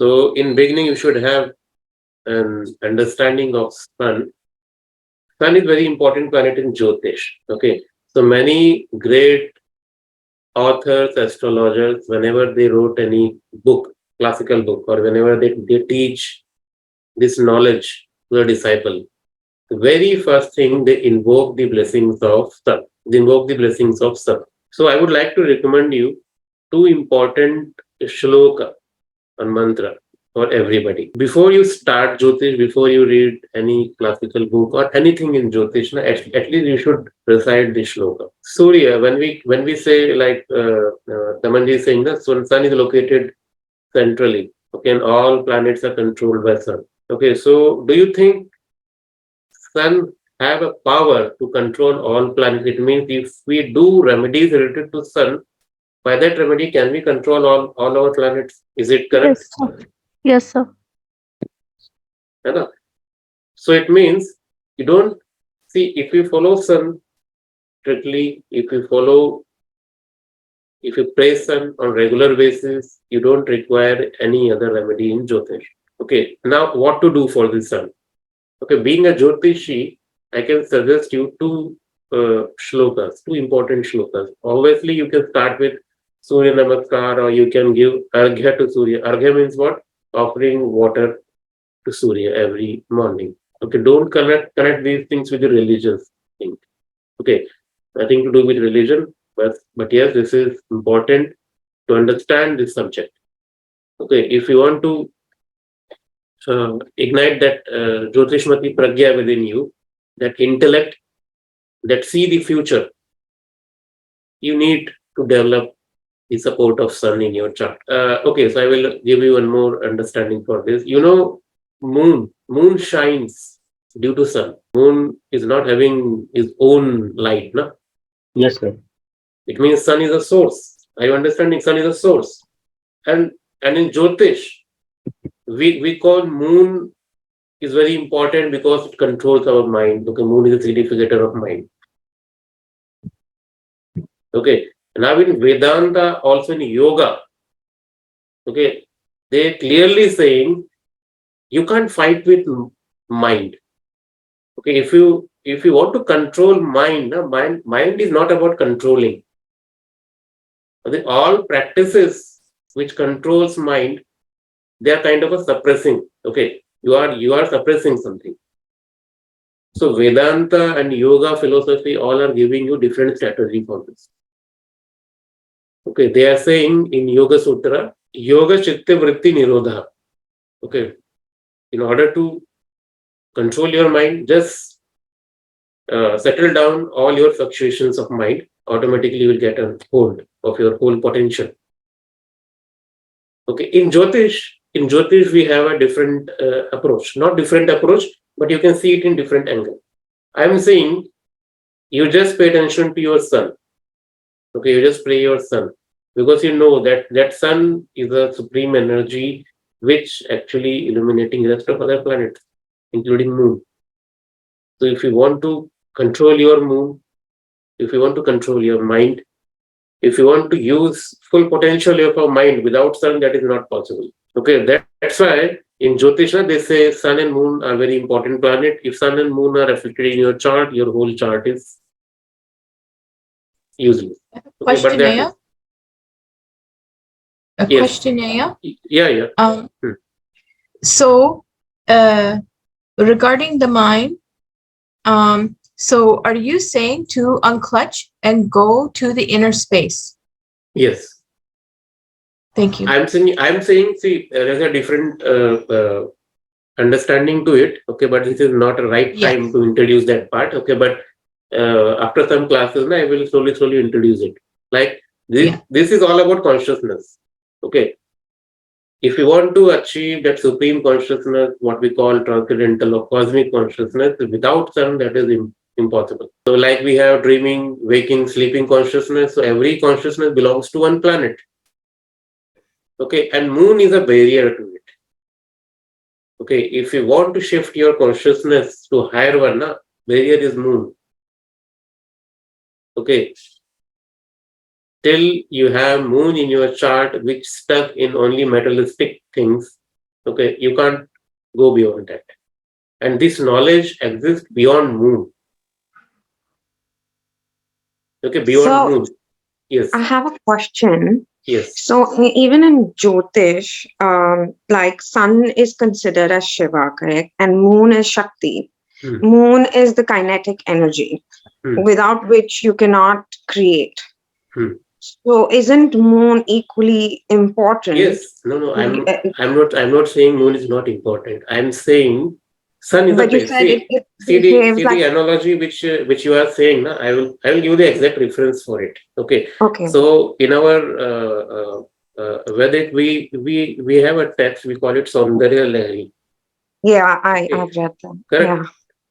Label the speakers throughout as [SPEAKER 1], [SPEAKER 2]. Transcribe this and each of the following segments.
[SPEAKER 1] So in beginning, you should have an understanding of sun. Sun is very important planet in Jyotish. Okay. So many great authors, astrologers, whenever they wrote any book, classical book, or whenever they teach this knowledge to a disciple, the very first thing they invoke the blessings of sun. They invoke the blessings of sun. So I would like to recommend you two important shloka or mantra for everybody. Before you start Jyotish, before you read any classical book or anything in Jyotish, at least you should recite this shloka. Surya, when we say like Tamanji is saying that sun is located centrally, okay, and all planets are controlled by sun. Okay, so do you think sun have a power to control all planets? It means if we do remedies related to sun, by that remedy, can we control all our planets? Is it correct?
[SPEAKER 2] Yes, sir. Yes, sir.
[SPEAKER 1] है ना? So it means you don't see if you follow sun strictly, if you pray sun on regular basis, you don't require any other remedy in Jyotish. Okay, now what to do for the sun? Okay, being a Jyotishi, I can suggest you two shlokas, two important shlokas. Obviously, you can start with Surya Namaskar or you can give Arghya to Surya. Arghya means what? Offering water to Surya every morning. Okay, don't connect these things with the religious thing. Okay, nothing to do with religion, but yes, this is important to understand this subject. Okay, if you want to ignite that Jyotishmati Pragya within you, that intellect that see the future, you need to develop the support of sun in your chart. Okay, so I will give you one more understanding for this. You know, moon shines due to sun. Moon is not having its own light, no?
[SPEAKER 3] Yes, sir.
[SPEAKER 1] It means sun is a source. Are you understanding? Sun is a source. And in Jyotish, we call moon is very important because it controls our mind. Okay, moon is a significator of mind. Okay. Now in Vedanta, also in yoga, okay, they clearly saying you can't fight with mind. Okay, if you want to control mind, mind is not about controlling. Okay, all practices which controls mind, they are kind of a suppressing. Okay, you are suppressing something. So Vedanta and yoga philosophy all are giving you different strategy for this. Okay, they are saying in Yoga Sutra, Yoga Chitta Vritti Nirodha. Okay, in order to control your mind, just settle down all your fluctuations of mind. Automatically, you will get a hold of your whole potential. Okay, in Jyotish, we have a different approach. Not different approach, but you can see it in different angle. I am saying you just pay attention to your sun. Okay, you just pray your sun because you know that sun is a supreme energy which actually illuminating rest of other planets, including moon. So if you want to control your moon, if you want to control your mind, if you want to use full potential of your mind without sun, that is not possible. Okay, that's why in Jyotisha they say sun and moon are very important planet. If sun and moon are reflected in your chart, your whole chart is useless. Okay, but
[SPEAKER 4] Question,
[SPEAKER 1] that is
[SPEAKER 4] Aya? A
[SPEAKER 1] yes,
[SPEAKER 4] question, Aya?
[SPEAKER 1] yeah. Hmm.
[SPEAKER 4] So, regarding the mind, so are you saying to unclutch and go to the inner space?
[SPEAKER 1] Yes.
[SPEAKER 4] Thank you.
[SPEAKER 1] I'm saying, see, there is a different understanding to it. Okay, but this is not a right time
[SPEAKER 4] Yes.
[SPEAKER 1] to introduce that part. Okay, but after some classes, I will slowly introduce it. Like this,
[SPEAKER 4] Yeah.
[SPEAKER 1] this is all about consciousness. Okay, if you want to achieve that supreme consciousness, what we call transcendental or cosmic consciousness, without sun, that is impossible. So, like we have dreaming, waking, sleeping consciousness. So every consciousness belongs to one planet. Okay, and moon is a barrier to it. Okay, if you want to shift your consciousness to higher one, barrier is moon. Okay, till you have moon in your chart which stuck in only materialistic things, Okay, you can't go beyond that. And this knowledge exists beyond moon. Okay, beyond
[SPEAKER 2] So
[SPEAKER 1] moon. Yes,
[SPEAKER 2] I have a question.
[SPEAKER 1] yes.
[SPEAKER 2] So even in Jyotish, like sun is considered as Shiva, correct? And moon is Shakti.
[SPEAKER 1] Hmm,
[SPEAKER 2] Moon is the kinetic energy,
[SPEAKER 1] hmm,
[SPEAKER 2] without which you cannot create.
[SPEAKER 1] hmm.
[SPEAKER 2] So isn't moon equally important?
[SPEAKER 1] Yes, no, no.
[SPEAKER 2] Y- uh,
[SPEAKER 1] I'm not saying moon is not important. I'm saying sun is a
[SPEAKER 2] But you
[SPEAKER 1] place.
[SPEAKER 2] said
[SPEAKER 1] See,
[SPEAKER 2] it
[SPEAKER 1] see
[SPEAKER 2] behaves
[SPEAKER 1] the
[SPEAKER 2] like,
[SPEAKER 1] analogy which you are saying. Na, I will give the exact reference for it. Okay.
[SPEAKER 2] okay,
[SPEAKER 1] So in our Vedic, we have a text. We call it Saundarya Lahari.
[SPEAKER 2] yeah, I've
[SPEAKER 1] Okay,
[SPEAKER 2] read that.
[SPEAKER 1] correct.
[SPEAKER 2] Yeah,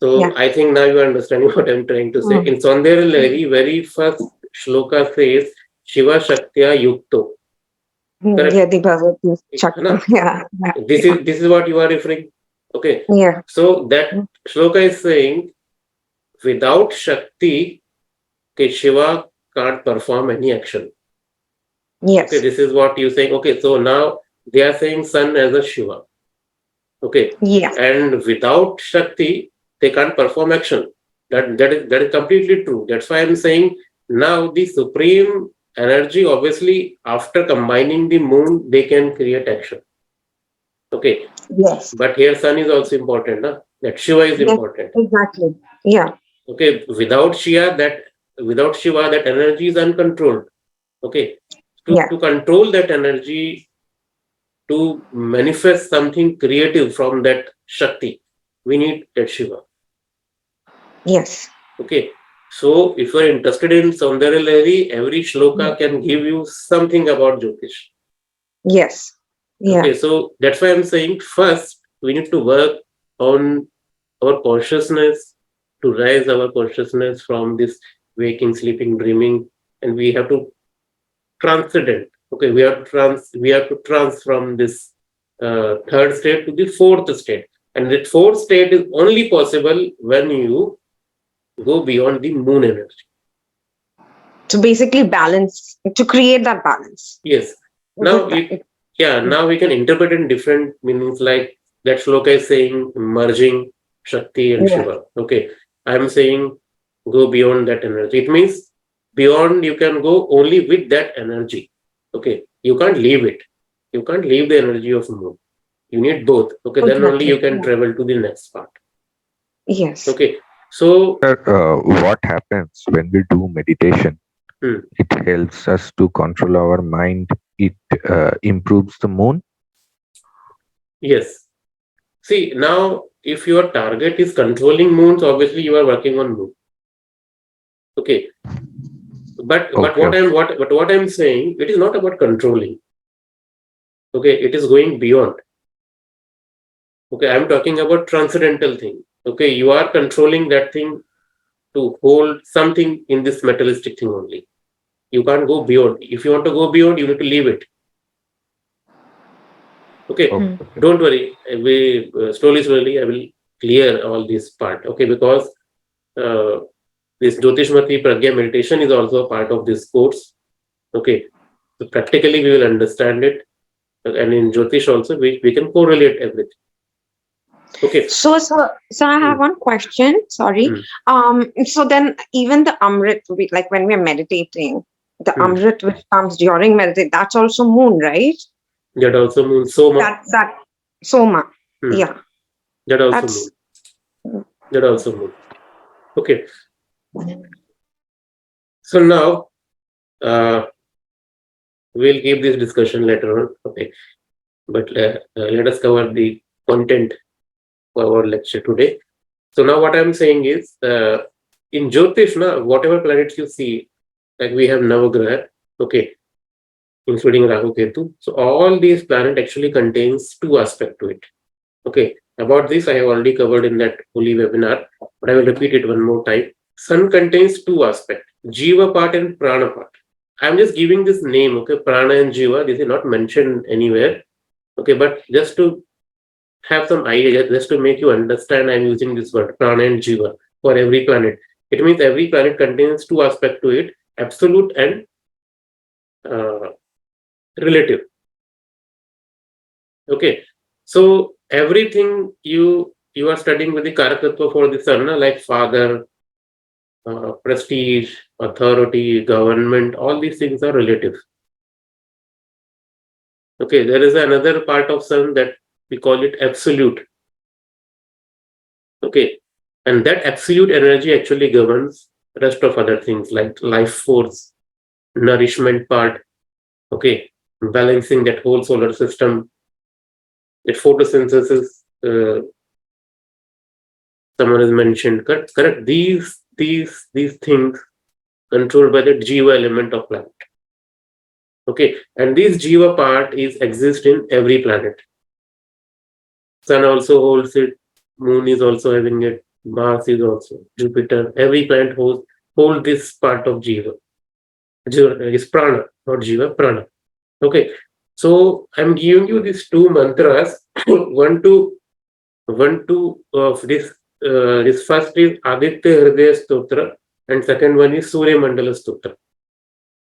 [SPEAKER 1] So
[SPEAKER 2] yeah.
[SPEAKER 1] I think now you are understanding what I'm trying to say.
[SPEAKER 2] Mm.
[SPEAKER 1] In Saundarya Lahari, very first shloka says Shiva Shaktya Yukto. Correct.
[SPEAKER 2] Yadi Bhavati
[SPEAKER 1] है ना?
[SPEAKER 2] Shakti. Yeah, yeah,
[SPEAKER 1] This is what you are referring. Okay.
[SPEAKER 2] yeah,
[SPEAKER 1] So that
[SPEAKER 2] mm,
[SPEAKER 1] shloka is saying without Shakti, okay, Shiva can't perform any action. Okay,
[SPEAKER 2] yes,
[SPEAKER 1] this is what you're saying. Okay, so now they are saying sun as a Shiva. Okay.
[SPEAKER 2] yeah,
[SPEAKER 1] And without Shakti, they can't perform action. That is completely true. That's why I'm saying now the supreme energy, obviously, after combining the moon, they can create action. Okay.
[SPEAKER 2] yes,
[SPEAKER 1] But here sun is also important, na? That Shiva is
[SPEAKER 2] yes,
[SPEAKER 1] important.
[SPEAKER 2] exactly. Yeah,
[SPEAKER 1] Okay, without Shiva, that energy is uncontrolled. Okay. To,
[SPEAKER 2] yeah,
[SPEAKER 1] to control that energy, to manifest something creative from that Shakti, we need that Shiva.
[SPEAKER 2] yes,
[SPEAKER 1] Okay. So if you are interested in Saundarya Lahari, every shloka
[SPEAKER 2] yeah,
[SPEAKER 1] can give you something about Jyotish.
[SPEAKER 2] yes, yeah,
[SPEAKER 1] Okay, so that's why I'm saying first we need to work on our consciousness, to raise our consciousness from this waking, sleeping, dreaming, and we have to transcendent. Okay, we have to trans from this third state to the fourth state, and that fourth state is only possible when you go beyond the moon energy.
[SPEAKER 2] to basically balance, to create that balance.
[SPEAKER 1] Yes. Now
[SPEAKER 2] With that,
[SPEAKER 1] it Yeah, now we can interpret in different meanings, like that shloka is saying merging Shakti and
[SPEAKER 2] yeah,
[SPEAKER 1] Shiva. Okay. I'm saying go beyond that energy. It means beyond you can go only with that energy. Okay. You can't leave it. You can't leave the energy of moon. You need both. Okay. Then only you
[SPEAKER 2] exactly.
[SPEAKER 1] can
[SPEAKER 2] Yeah.
[SPEAKER 1] travel to the next part.
[SPEAKER 2] Yes,
[SPEAKER 1] Okay. So
[SPEAKER 3] Sir, what happens when we do meditation?
[SPEAKER 1] hmm,
[SPEAKER 3] It helps us to control our mind. It improves the moon.
[SPEAKER 1] yes. See, now if your target is controlling moons, obviously you are working on moon. Okay. But
[SPEAKER 3] Okay.
[SPEAKER 1] what I'm saying, it is not about controlling. Okay, it is going beyond. Okay, I'm talking about transcendental thing. Okay, you are controlling that thing to hold something in this materialistic thing only. You can't go beyond. If you want to go beyond, you need to leave it. Okay,
[SPEAKER 2] mm,
[SPEAKER 3] Okay.
[SPEAKER 1] don't worry. We slowly I will clear all this part. Okay, because uh, this Jyotishmati Pragya meditation is also a part of this course. Okay, so practically we will understand it, and in Jyotish also we can correlate everything. Okay.
[SPEAKER 2] so I have
[SPEAKER 1] Hmm,
[SPEAKER 2] one question. Sorry.
[SPEAKER 1] hmm,
[SPEAKER 2] So then even the Amrit, like when we're meditating, the
[SPEAKER 1] hmm.
[SPEAKER 2] Amrit which comes during meditation, that's also moon, right?
[SPEAKER 1] That also means Soma.
[SPEAKER 2] That Soma.
[SPEAKER 1] Hmm.
[SPEAKER 2] Yeah,
[SPEAKER 1] That also
[SPEAKER 2] that's
[SPEAKER 1] mean. That also mean. Okay. So now uh, we'll keep this discussion later on. Okay. But let us cover the content for our lecture today. So now what I'm saying is, in Jyotish, na, whatever planets you see, like we have Navagraha, okay, including Rahu Ketu. So all these planets actually contains two aspects to it. Okay. About this, I have already covered in that holy webinar, but I will repeat it one more time. Sun contains two aspects, Jiva part and Prana part. I'm just giving this name, okay, Prana and Jiva. This is not mentioned anywhere, okay, but just to have some idea, just to make you understand, I'm using this word, Prana and Jiva, for every planet. It means every planet contains two aspects to it, absolute and uh, relative. Okay. So everything you are studying with the Karakatva for the sun, like father, prestige, authority, government, all these things are relative. Okay, there is another part of sun that we call it absolute. Okay, and that absolute energy actually governs rest of other things like life force, nourishment part. Okay, balancing that whole solar system, that photosynthesis. Someone has mentioned, correct. These things controlled by the Jiva element of planet. Okay, and this Jiva part is exist in every planet. Sun also holds it, Moon is also having it, Mars is also, Jupiter, every planet hold this part of Jiva. Jiva is prana, not Jiva, prana. Okay, so I'm giving you these two mantras. one to this first is Aditya Hridaya Stotra, and second one is Surya Mandala Stotra.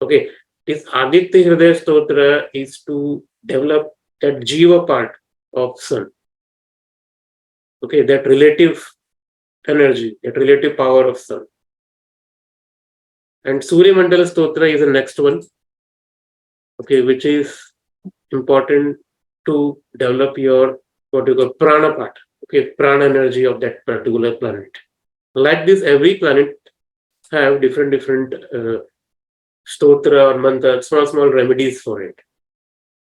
[SPEAKER 1] Okay, this Aditya Hridaya Stotra is to develop that Jiva part of sun. Okay, that relative energy, that relative power of sun. And Surya Mandala Stotra is the next one. Okay, which is important to develop your what you call prana part. Okay, prana energy of that particular planet. Like this, every planet have different stotra or mantra, small remedies for it.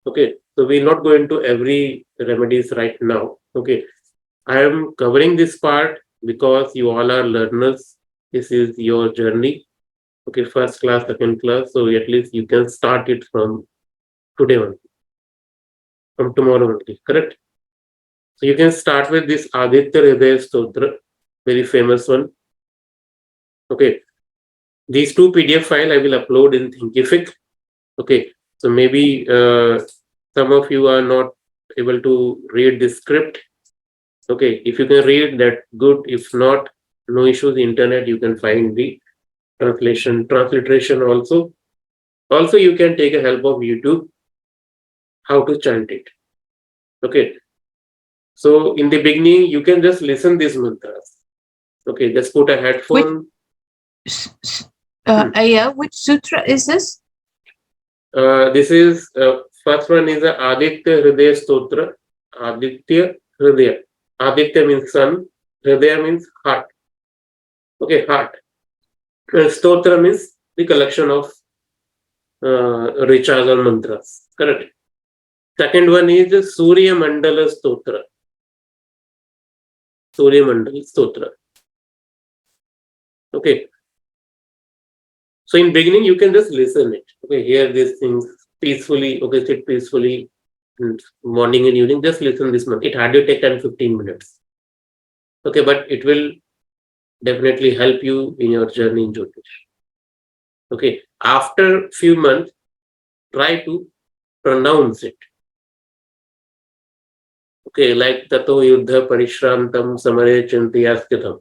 [SPEAKER 1] Okay, so we'll not go into every remedies right now. Okay, I am covering this part because you all are learners. This is your journey. Okay, first class, second class. So at least you can start it from today only, from tomorrow only. Correct? So you can start with this Aditya Hridaya Stotra, very famous one. Okay, these two PDF file I will upload in Thinkific. Okay, so maybe some of you are not able to read this script. Okay, if you can read that, good. If not, no issues. Internet, you can find the transliteration also. Also, you can take a help of YouTube how to chant it. Okay, so in the beginning, you can just listen these mantras. Okay, just put a headphone.
[SPEAKER 4] Aya, which sutra is this?
[SPEAKER 1] This is first one is the Aditya Hridaya Stotra. Aditya Hridaya. Aditya means sun. Hridaya means heart. Okay, heart. Stotra means the collection of richas or mantras. Correct. Second one is the Surya Mandala Stotra. Surya Mandala Stotra. Okay. So in beginning, you can just listen it. Okay, hear these things peacefully. Okay, sit peacefully. Morning and evening, just listen this month. It hardly take 10-15 minutes. Okay, but it will definitely help you in your journey in Jyotish. Okay, after few months, try to pronounce it. Okay, like Tato Yuddha Parishrantam Samare Chintiyasthitam.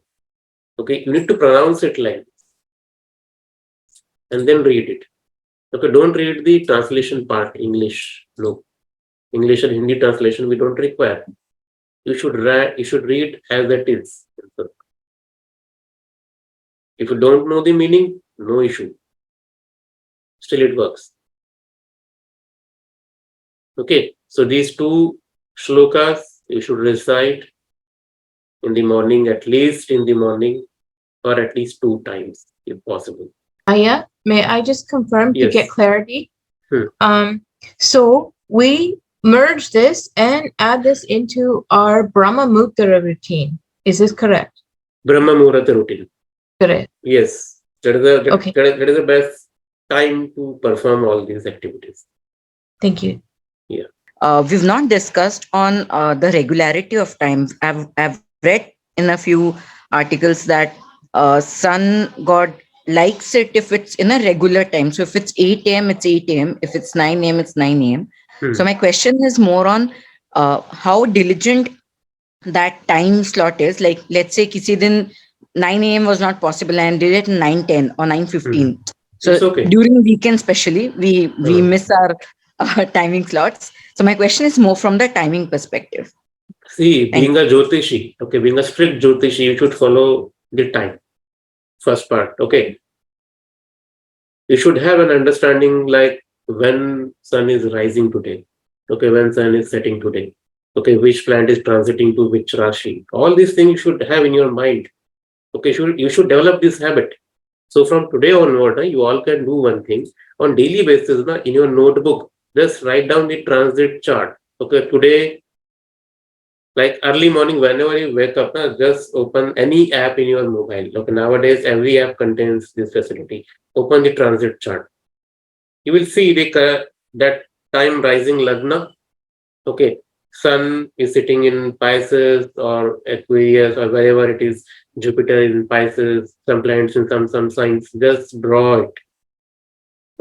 [SPEAKER 1] Okay, you need to pronounce it like this and then read it. Okay, don't read the translation part, English. No. English and Hindi translation we don't require. You should read as it is. If you don't know the meaning, no issue. Still it works. Okay, so these two shlokas you should recite in the morning, at least in the morning, or at least 2 times if possible.
[SPEAKER 4] Aya, may I just confirm to
[SPEAKER 1] Yes.
[SPEAKER 4] get clarity? So we merge this and add this into our Brahma Mudra routine. Is this correct?
[SPEAKER 1] Brahma Muhurta routine.
[SPEAKER 4] Correct.
[SPEAKER 1] Yes, that is
[SPEAKER 4] Okay.
[SPEAKER 1] that is the best time to perform all these activities.
[SPEAKER 4] Thank you.
[SPEAKER 5] We've not discussed on the regularity of times. I've read in a few articles that sun god likes it if it's in a regular time. So if it's 8 a.m., it's 8 a.m. If it's 9 a.m., it's 9 a.m. So my question is more on how diligent that time slot is. Like, let's say kisi din 9 a.m. was not possible and did it 9:10 or 9:15. So
[SPEAKER 1] It's okay.
[SPEAKER 5] during weekend especially, we miss our timing slots. So my question is more from the timing perspective.
[SPEAKER 1] See,
[SPEAKER 5] Thank
[SPEAKER 1] being a Jyotishi, okay, being a strict Jyotishi, you should follow the time. First part, okay. You should have an understanding like when sun is rising today, okay, when sun is setting today, okay, which planet is transiting to which Rashi. All these things you should have in your mind. Okay, you should develop this habit. So from today onward, you all can do one thing on daily basis. In your notebook, just write down the transit chart. Okay, today, like early morning, whenever you wake up, just open any app in your mobile. Okay, nowadays every app contains this facility. Open the transit chart. You will see that time rising lagna. Okay, sun is sitting in Pisces or Aquarius or wherever it is. Jupiter in Pisces, some planets in some signs. Just draw it.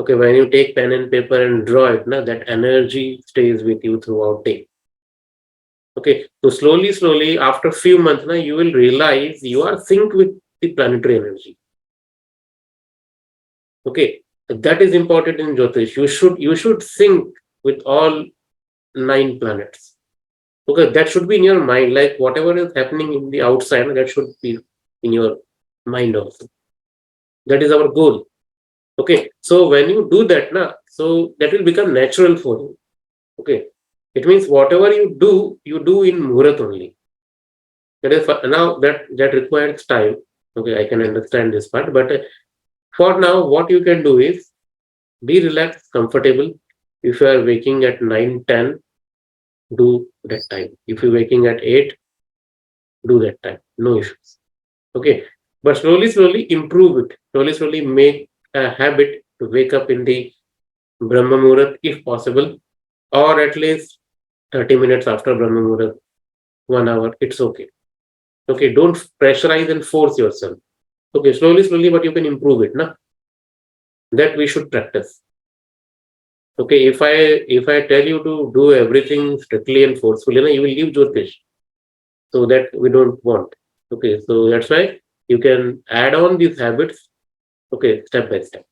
[SPEAKER 1] Okay, when you take pen and paper and draw it, that energy stays with you throughout day. Okay, so slowly, after few months, you will realize you are synced with the planetary energy. Okay, that is important in Jyotish. You should sync with all 9 planets. Okay, that should be in your mind. Like whatever is happening in the outside, that should be in your mind also. That is our goal. Okay, so when you do that, so that will become natural for you. Okay, it means whatever you do in Muhurat only. That is now that requires time. Okay, I can understand this part, but for now, what you can do is be relaxed, comfortable. If you are waking at 9:10, do that time. If you're waking at 8, do that time. No issues. Okay, but slowly improve it. Slowly make a habit to wake up in the Brahma Muhurat if possible, or at least 30 minutes after Brahma Muhurat, 1 hour. It's okay. Okay, don't pressurize and force yourself. Okay, slowly, but you can improve it. That we should practice. Okay, if I tell you to do everything strictly and forcefully, you will leave Jyotish. So that we don't want. Okay, so that's why you can add on these habits. Okay, step by step.